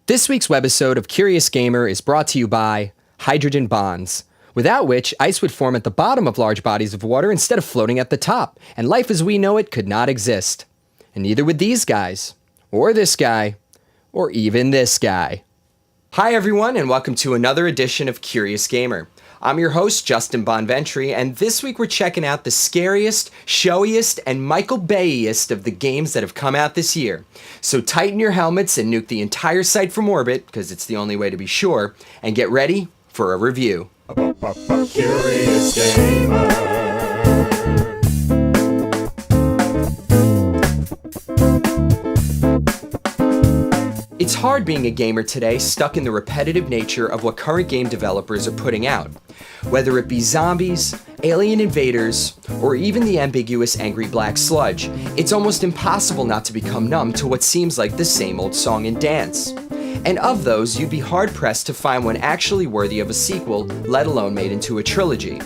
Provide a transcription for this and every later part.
This week's webisode of Curious Gamer is brought to you by hydrogen bonds, without which ice would form at the bottom of large bodies of water instead of floating at the top, and life as we know it could not exist. And neither would these guys, or this guy, or even this guy. Hi everyone, and welcome to another edition of Curious Gamer. I'm your host, Justin Bonventre, and this week we're checking out the scariest, showiest, and Michael Bay-iest of the games that have come out this year. So tighten your helmets and nuke the entire site from orbit, because it's the only way to be sure, and get ready for a review. Curious Gamer. It's hard being a gamer today, stuck in the repetitive nature of what current game developers are putting out. Whether it be zombies, alien invaders, or even the ambiguous angry black sludge, it's almost impossible not to become numb to what seems like the same old song and dance. And of those, you'd be hard-pressed to find one actually worthy of a sequel, let alone made into a trilogy.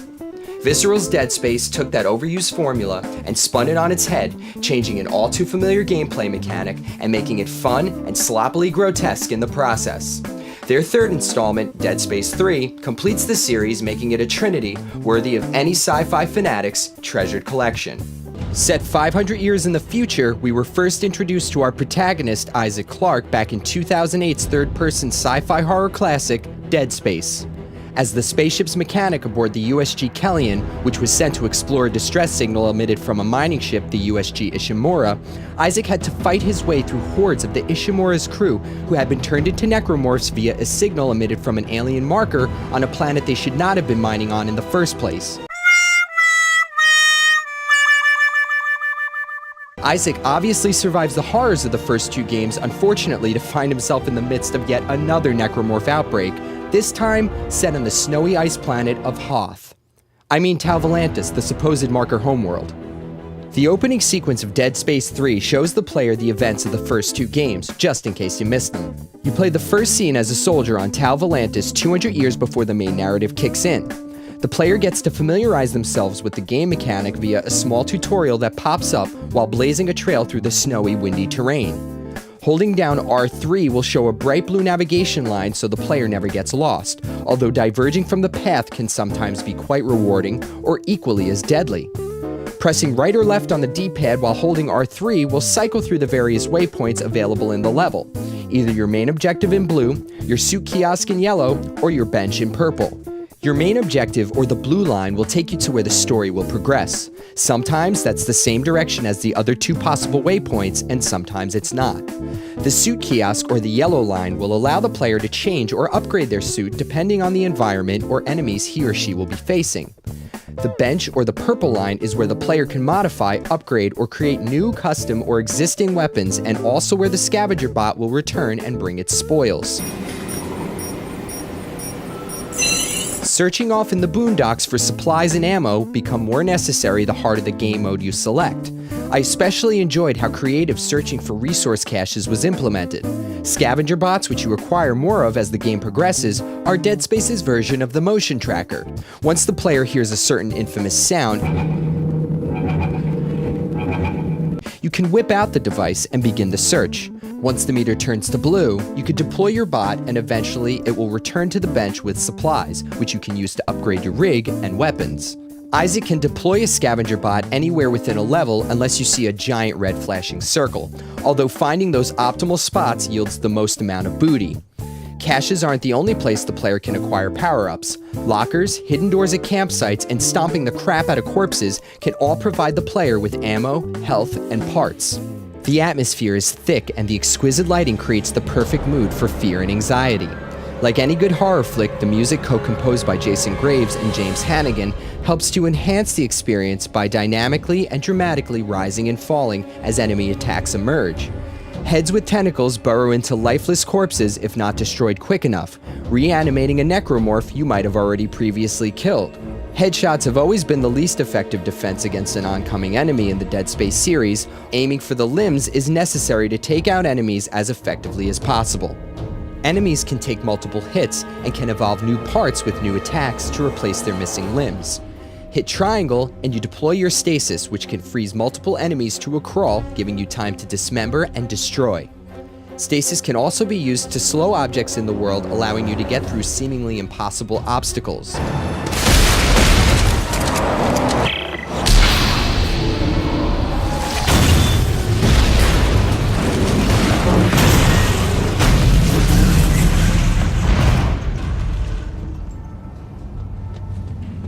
Visceral's Dead Space took that overused formula and spun it on its head, changing an all-too-familiar gameplay mechanic and making it fun and sloppily grotesque in the process. Their third installment, Dead Space 3, completes the series, making it a trinity worthy of any sci-fi fanatic's treasured collection. Set 500 years in the future, we were first introduced to our protagonist, Isaac Clarke, back in 2008's third-person sci-fi horror classic, Dead Space. As the spaceship's mechanic aboard the USG Kellyan, which was sent to explore a distress signal emitted from a mining ship, the USG Ishimura, Isaac had to fight his way through hordes of the Ishimura's crew who had been turned into necromorphs via a signal emitted from an alien marker on a planet they should not have been mining on in the first place. Isaac obviously survives the horrors of the first two games, unfortunately to find himself in the midst of yet another necromorph outbreak, this time set on the snowy ice planet of Hoth. I mean Tau Volantis, the supposed marker homeworld. The opening sequence of Dead Space 3 shows the player the events of the first two games, just in case you missed them. You play the first scene as a soldier on Tau Volantis 200 years before the main narrative kicks in. The player gets to familiarize themselves with the game mechanic via a small tutorial that pops up while blazing a trail through the snowy, windy terrain. Holding down R3 will show a bright blue navigation line so the player never gets lost, although diverging from the path can sometimes be quite rewarding or equally as deadly. Pressing right or left on the D-pad while holding R3 will cycle through the various waypoints available in the level, either your main objective in blue, your suit kiosk in yellow, or your bench in purple. Your main objective, or the blue line, will take you to where the story will progress. Sometimes that's the same direction as the other two possible waypoints, and sometimes it's not. The suit kiosk, or the yellow line, will allow the player to change or upgrade their suit depending on the environment or enemies he or she will be facing. The bench, or the purple line, is where the player can modify, upgrade, or create new, custom, or existing weapons, and also where the scavenger bot will return and bring its spoils. Searching off in the boondocks for supplies and ammo become more necessary the harder the game mode you select. I especially enjoyed how creative searching for resource caches was implemented. Scavenger bots, which you acquire more of as the game progresses, are Dead Space's version of the motion tracker. Once the player hears a certain infamous sound, you can whip out the device and begin the search. Once the meter turns to blue, you can deploy your bot and eventually it will return to the bench with supplies, which you can use to upgrade your rig and weapons. Isaac can deploy a scavenger bot anywhere within a level unless you see a giant red flashing circle, although finding those optimal spots yields the most amount of booty. Caches aren't the only place the player can acquire power-ups. Lockers, hidden doors at campsites, and stomping the crap out of corpses can all provide the player with ammo, health, and parts. The atmosphere is thick and the exquisite lighting creates the perfect mood for fear and anxiety. Like any good horror flick, the music co-composed by Jason Graves and James Hannigan helps to enhance the experience by dynamically and dramatically rising and falling as enemy attacks emerge. Heads with tentacles burrow into lifeless corpses if not destroyed quick enough, reanimating a necromorph you might have already previously killed. Headshots have always been the least effective defense against an oncoming enemy in the Dead Space series. Aiming for the limbs is necessary to take out enemies as effectively as possible. Enemies can take multiple hits and can evolve new parts with new attacks to replace their missing limbs. Hit triangle and you deploy your stasis, which can freeze multiple enemies to a crawl, giving you time to dismember and destroy. Stasis can also be used to slow objects in the world, allowing you to get through seemingly impossible obstacles.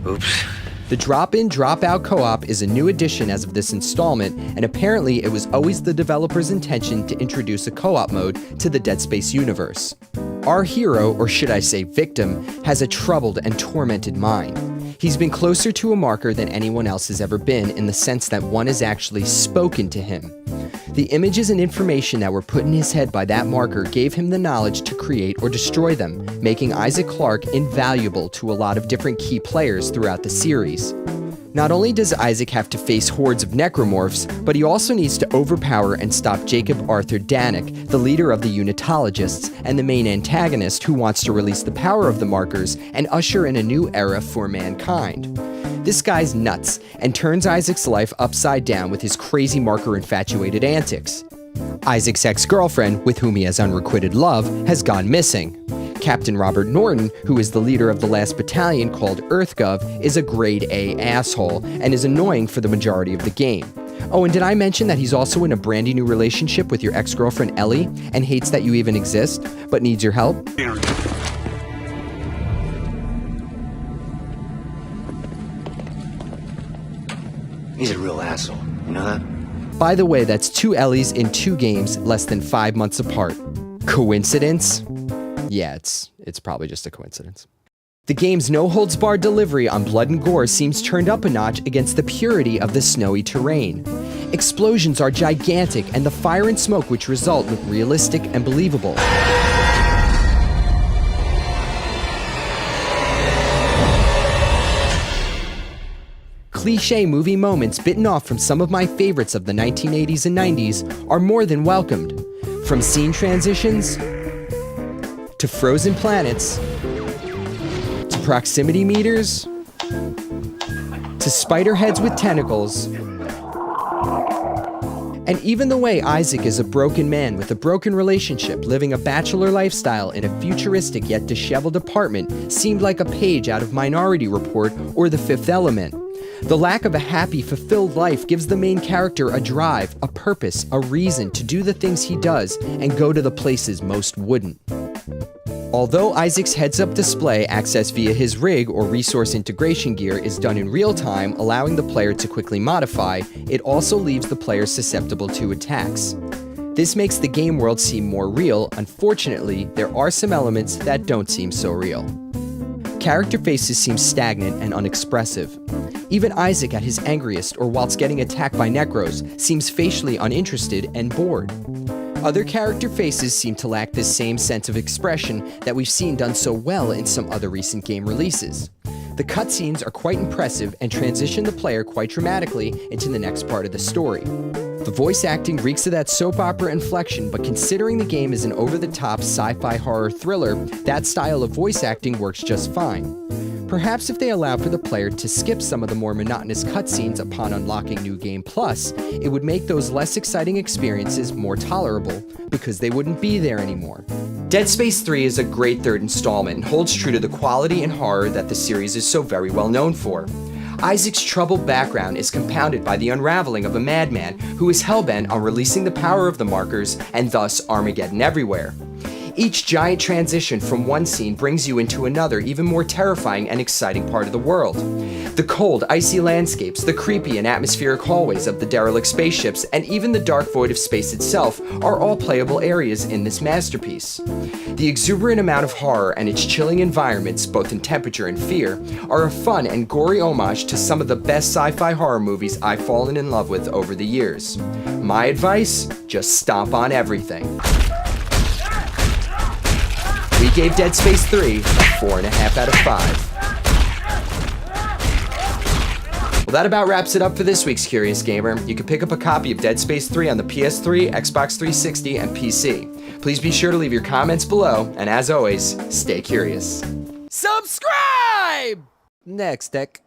Oops. The drop-in, drop-out co-op is a new addition as of this installment, and apparently it was always the developer's intention to introduce a co-op mode to the Dead Space universe. Our hero, or should I say victim, has a troubled and tormented mind. He's been closer to a marker than anyone else has ever been, in the sense that one has actually spoken to him. The images and information that were put in his head by that marker gave him the knowledge to create or destroy them, making Isaac Clarke invaluable to a lot of different key players throughout the series. Not only does Isaac have to face hordes of necromorphs, but he also needs to overpower and stop Jacob Arthur Danik, the leader of the Unitologists and the main antagonist who wants to release the power of the markers and usher in a new era for mankind. This guy's nuts and turns Isaac's life upside down with his crazy marker-infatuated antics. Isaac's ex-girlfriend, with whom he has unrequited love, has gone missing. Captain Robert Norton, who is the leader of the last battalion called EarthGov, is a grade A asshole and is annoying for the majority of the game. Oh, and did I mention that he's also in a brandy new relationship with your ex-girlfriend Ellie and hates that you even exist, but needs your help? He's a real asshole, you know that? By the way, that's 2 Ellies in 2 games less than 5 months apart. Coincidence? Yeah, it's probably just a coincidence. The game's no-holds-barred delivery on blood and gore seems turned up a notch against the purity of the snowy terrain. Explosions are gigantic, and the fire and smoke which result look realistic and believable. Cliché movie moments bitten off from some of my favorites of the 1980s and 90s are more than welcomed. From scene transitions, to frozen planets, to proximity meters, to spider heads with tentacles, and even the way Isaac is a broken man with a broken relationship living a bachelor lifestyle in a futuristic yet disheveled apartment seemed like a page out of Minority Report or The Fifth Element. The lack of a happy, fulfilled life gives the main character a drive, a purpose, a reason to do the things he does and go to the places most wouldn't. Although Isaac's heads-up display access via his rig or resource integration gear is done in real time, allowing the player to quickly modify, it also leaves the player susceptible to attacks. This makes the game world seem more real. Unfortunately, there are some elements that don't seem so real. Character faces seem stagnant and unexpressive. Even Isaac at his angriest or whilst getting attacked by Necros seems facially uninterested and bored. Other character faces seem to lack this same sense of expression that we've seen done so well in some other recent game releases. The cutscenes are quite impressive and transition the player quite dramatically into the next part of the story. The voice acting reeks of that soap opera inflection, but considering the game is an over-the-top sci-fi horror thriller, that style of voice acting works just fine. Perhaps if they allow for the player to skip some of the more monotonous cutscenes upon unlocking New Game Plus, it would make those less exciting experiences more tolerable, because they wouldn't be there anymore. Dead Space 3 is a great third installment and holds true to the quality and horror that the series is so very well known for. Isaac's troubled background is compounded by the unraveling of a madman who is hellbent on releasing the power of the markers and thus Armageddon everywhere. Each giant transition from one scene brings you into another, even more terrifying and exciting part of the world. The cold, icy landscapes, the creepy and atmospheric hallways of the derelict spaceships, and even the dark void of space itself are all playable areas in this masterpiece. The exuberant amount of horror and its chilling environments, both in temperature and fear, are a fun and gory homage to some of the best sci-fi horror movies I've fallen in love with over the years. My advice? Just stomp on everything. We gave Dead Space 3 a 4.5 out of 5. Well, that about wraps it up for this week's Curious Gamer. You can pick up a copy of Dead Space 3 on the PS3, Xbox 360, and PC. Please be sure to leave your comments below, and as always, stay curious. Subscribe! Next, Tech.